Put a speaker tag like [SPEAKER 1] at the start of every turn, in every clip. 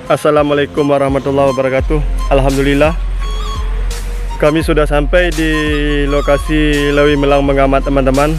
[SPEAKER 1] Assalamualaikum warahmatullahi wabarakatuh. Alhamdulillah, kami sudah sampai di lokasi Lewi Melang Mengamat, teman-teman.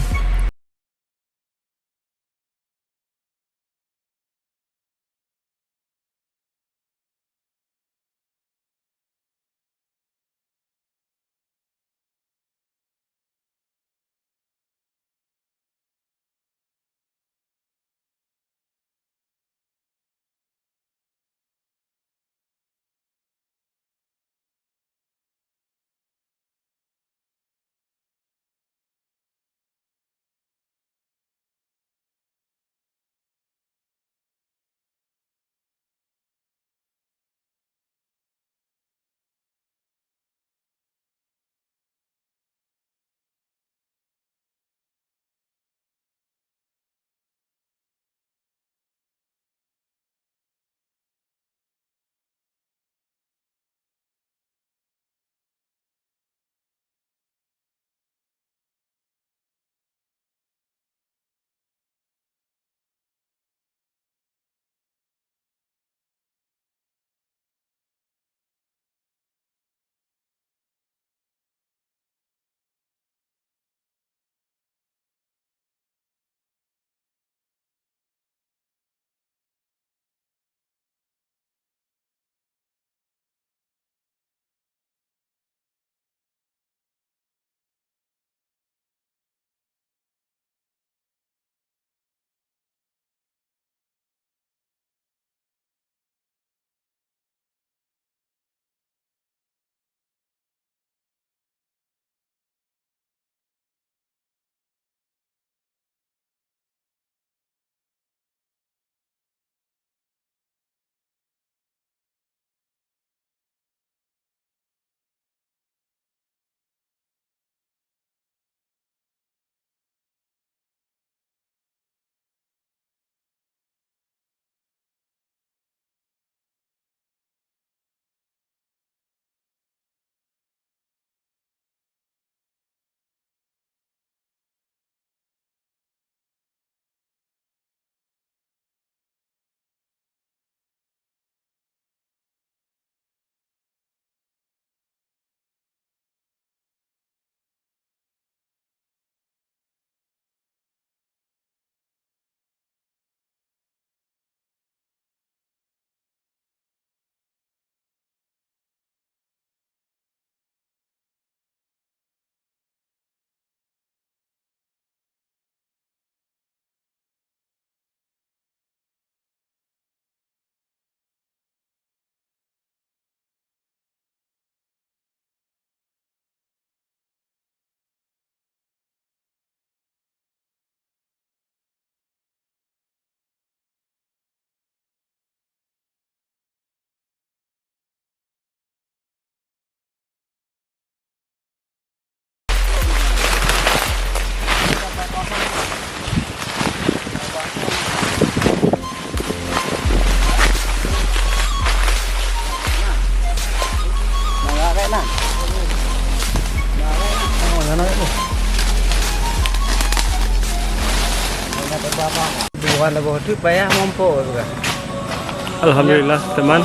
[SPEAKER 1] Alhamdulillah, teman.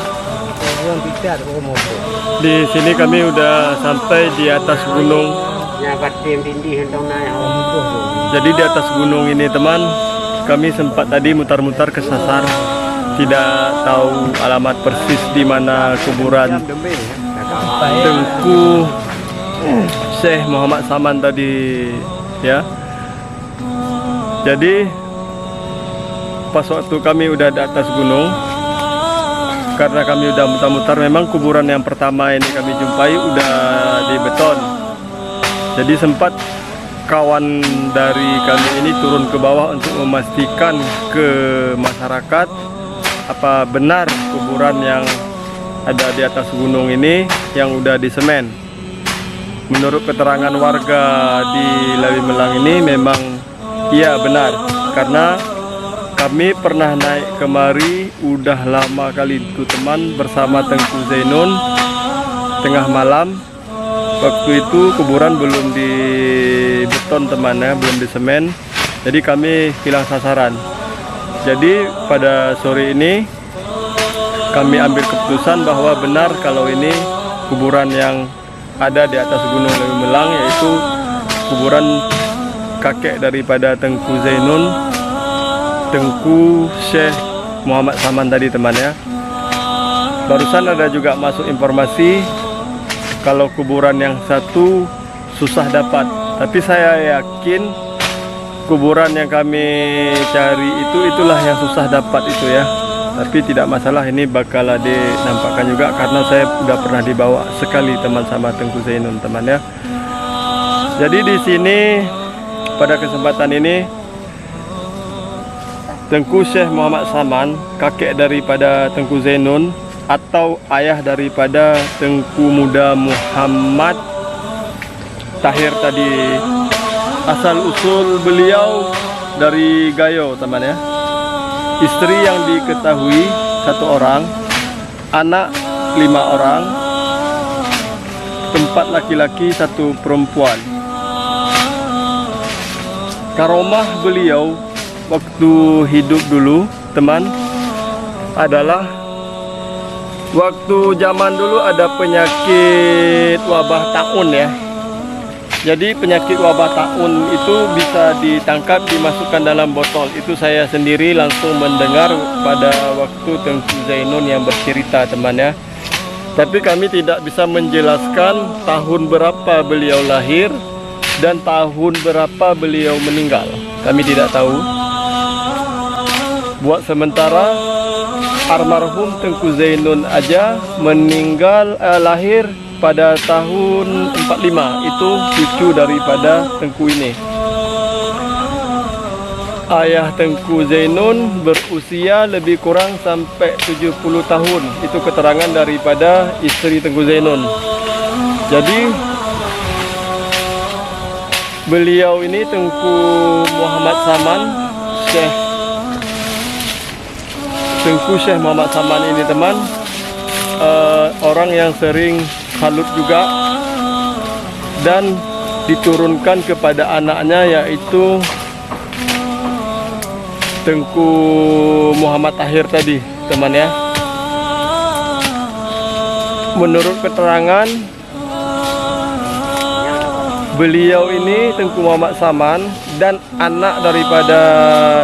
[SPEAKER 1] Di sini kami udah sampai di atas gunung. Jadi di atas gunung ini, teman, kami sempat tadi mutar-mutar kesasar, tidak tahu alamat persis di mana kuburan Tengku Syekh Muhammad Saman tadi, ya. Jadi pas waktu kami udah di atas gunung, karena kami udah mutar-mutar, memang kuburan yang pertama ini kami jumpai udah di beton. Jadi sempat kawan dari kami ini turun ke bawah untuk memastikan ke masyarakat apa benar kuburan yang ada di atas gunung ini yang udah disemen. Menurut keterangan warga di Lewi Melang ini memang iya benar, karena kami pernah naik kemari udah lama kali itu, teman, bersama Tengku Zainun tengah malam. Waktu itu kuburan belum di beton, teman, ya, belum di semen. Jadi kami hilang sasaran. Jadi pada sore ini kami ambil keputusan bahwa benar kalau ini kuburan yang ada di atas Gunung Lewi Melang, yaitu kuburan kakek daripada Tengku Zainun, Tengku Syekh Muhammad Saman tadi teman ya. Barusan ada juga masuk informasi kalau kuburan yang satu susah dapat, tapi saya yakin kuburan yang kami cari itulah yang susah dapat itu ya. Tapi tidak masalah, ini bakal dinampakkan juga karena saya udah pernah dibawa sekali teman sama Tengku Zainun teman ya. Jadi di sini pada kesempatan ini Tengku Syekh Muhammad Saman, kakek daripada Tengku Zainun atau ayah daripada Tengku Muda Muhammad Tahir tadi, asal usul beliau dari Gayo teman ya. Istri yang diketahui 1 orang, anak 5 orang, 4 laki-laki 1 perempuan. Karomah beliau waktu hidup dulu teman adalah waktu zaman dulu ada penyakit wabah taun ya. Jadi penyakit wabah taun itu bisa ditangkap, dimasukkan dalam botol. Itu saya sendiri langsung mendengar pada waktu Tengku Zainun yang bercerita teman ya. Tapi kami tidak bisa menjelaskan tahun berapa beliau lahir dan tahun berapa beliau meninggal. Kami tidak tahu. Buat sementara almarhum Tengku Zainun aja meninggal lahir pada tahun 45, itu cucu daripada Tengku ini. Ayah Tengku Zainun berusia lebih kurang sampai 70 tahun. Itu keterangan daripada istri Tengku Zainun. Jadi beliau ini Tengku Muhammad Saman, Tengku Syekh Muhammad Saman ini teman, orang yang sering halut juga dan diturunkan kepada anaknya, yaitu Tengku Muhammad Tahir tadi teman ya. Menurut keterangan beliau ini Tengku Muhammad Saman dan anak daripada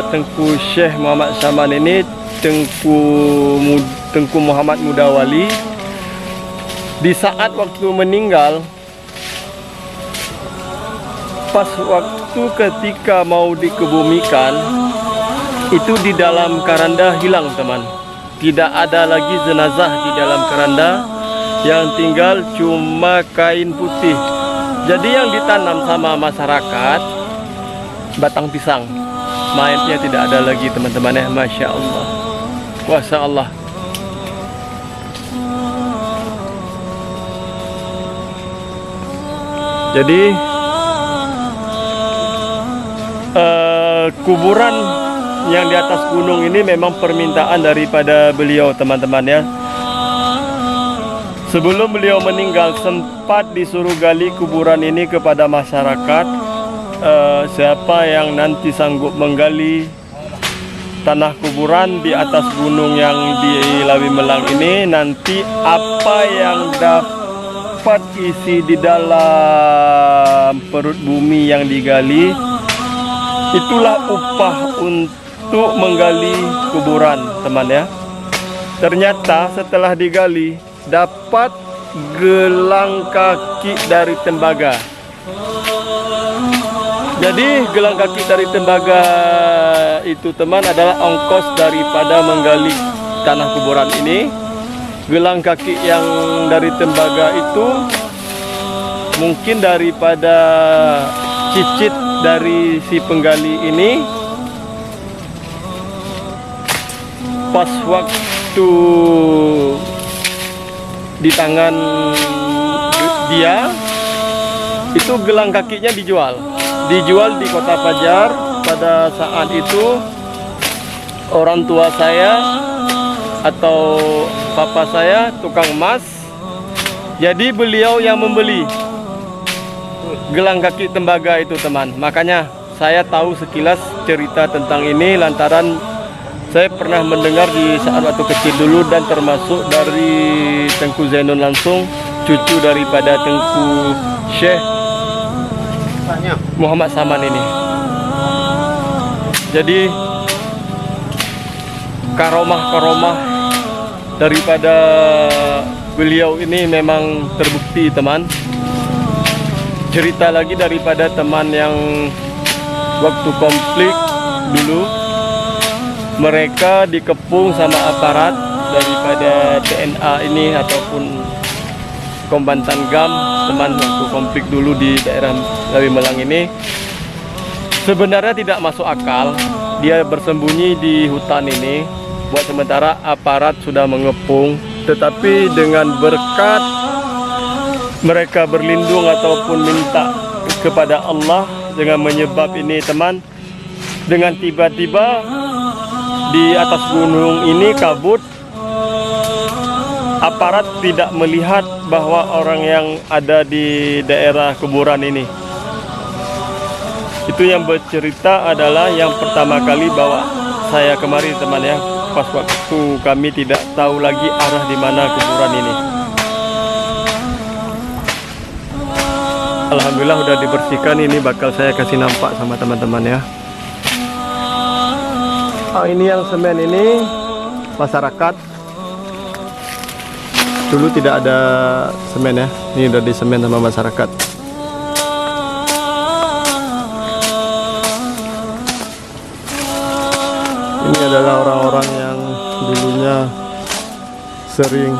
[SPEAKER 1] Tengku Syekh Muhammad Saman ini Tengku Muhammad Mudawali, di saat waktu meninggal, pas waktu ketika mau dikebumikan, itu di dalam keranda hilang teman. Tidak ada lagi jenazah di dalam keranda, yang tinggal cuma kain putih. Jadi yang ditanam sama masyarakat batang pisang. Mayatnya tidak ada lagi teman-teman ya. Masya Allah, kuasa Allah. Jadi kuburan yang di atas gunung ini memang permintaan daripada beliau teman-teman ya. Sebelum beliau meninggal sempat disuruh gali kuburan ini kepada masyarakat. Siapa yang nanti sanggup menggali tanah kuburan di atas gunung yang di Lewi Melang ini, nanti apa yang dapat isi di dalam perut bumi yang digali, itulah upah untuk menggali kuburan teman ya. Ternyata setelah digali dapat gelang kaki dari tembaga. Jadi gelang kaki dari tembaga itu teman adalah ongkos daripada menggali tanah kuburan ini. Gelang kaki yang dari tembaga itu mungkin daripada cicit dari si penggali ini. Pas waktu di tangan dia, itu gelang kakinya dijual di Kota Fajar. Pada saat itu orang tua saya atau papa saya tukang emas, jadi beliau yang membeli gelang kaki tembaga itu teman. Makanya saya tahu sekilas cerita tentang ini lantaran Saya pernah mendengar di saat waktu kecil dulu dan termasuk dari Tengku Zainun langsung, cucu daripada Tengku Syekh Muhammad Saman ini. Jadi karomah-karomah daripada beliau ini memang terbukti, teman. Cerita lagi daripada teman yang waktu konflik dulu, mereka dikepung sama aparat daripada TNA ini ataupun Kombatan GAM, teman, waktu konflik dulu di daerah Lawi Melang ini. Sebenarnya tidak masuk akal dia bersembunyi di hutan ini, buat sementara aparat sudah mengepung, tetapi dengan berkat mereka berlindung ataupun minta kepada Allah dengan menyebab ini, teman, dengan tiba-tiba di atas gunung ini kabut, aparat tidak melihat bahwa orang yang ada di daerah kuburan ini. Itu yang bercerita adalah yang pertama kali bawa saya kemari, teman ya. Pas waktu kami tidak tahu lagi arah di mana kuburan ini. Alhamdulillah udah dibersihkan, ini bakal saya kasih nampak sama teman-teman ya. Oh, ini yang semen ini masyarakat. Dulu tidak ada semen ya. Ini udah di semen sama masyarakat. Ini adalah orang-orang yang dulunya sering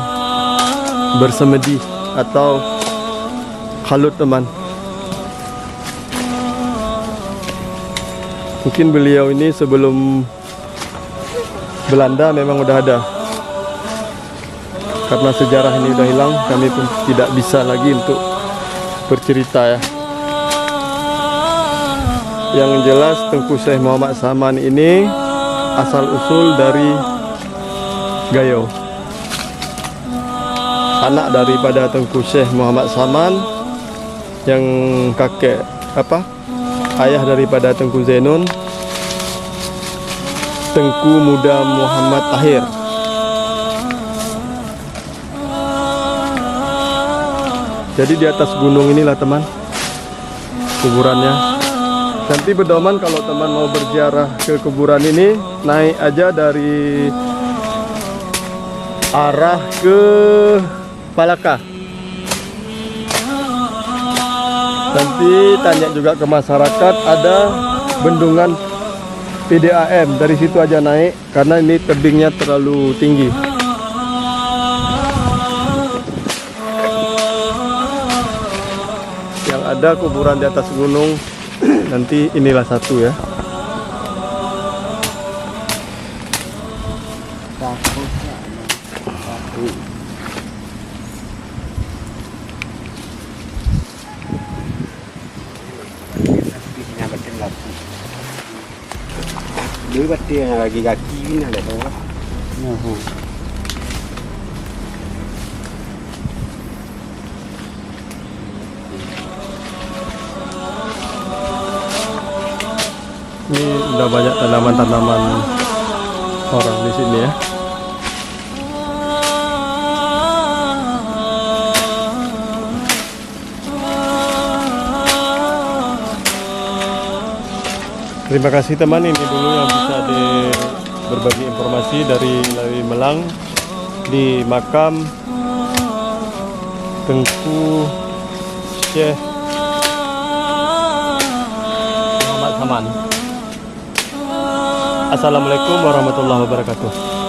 [SPEAKER 1] bersemedi atau kalut, teman. Mungkin beliau ini sebelum Belanda memang udah ada. Karena sejarah ini udah hilang, kami pun tidak bisa lagi untuk bercerita ya. Yang jelas Tengku Syekh Muhammad Saman ini asal usul dari Gayo, anak daripada Tengku Syekh Muhammad Saman, yang kakek ayah daripada Tengku Zainun, Tengku Muda Muhammad Tahir. Jadi di atas gunung inilah, teman, kuburannya. Nanti pedoman kalau teman mau berziarah ke kuburan ini, naik aja dari arah ke Palaka. Nanti tanya juga ke masyarakat, ada bendungan PDAM, dari situ aja naik karena ini tebingnya terlalu tinggi. Yang ada kuburan di atas gunung, nanti inilah satu ya.
[SPEAKER 2] Dulu berarti yang lagi kaki ini ada tahu lah.
[SPEAKER 1] Ini udah banyak tanaman-tanaman orang di sini ya. Terima kasih, teman, ini dulu yang bisa berbagi informasi dari Lawi Melang di makam Tengku Syekh Muhammad Saman. Assalamualaikum warahmatullahi wabarakatuh.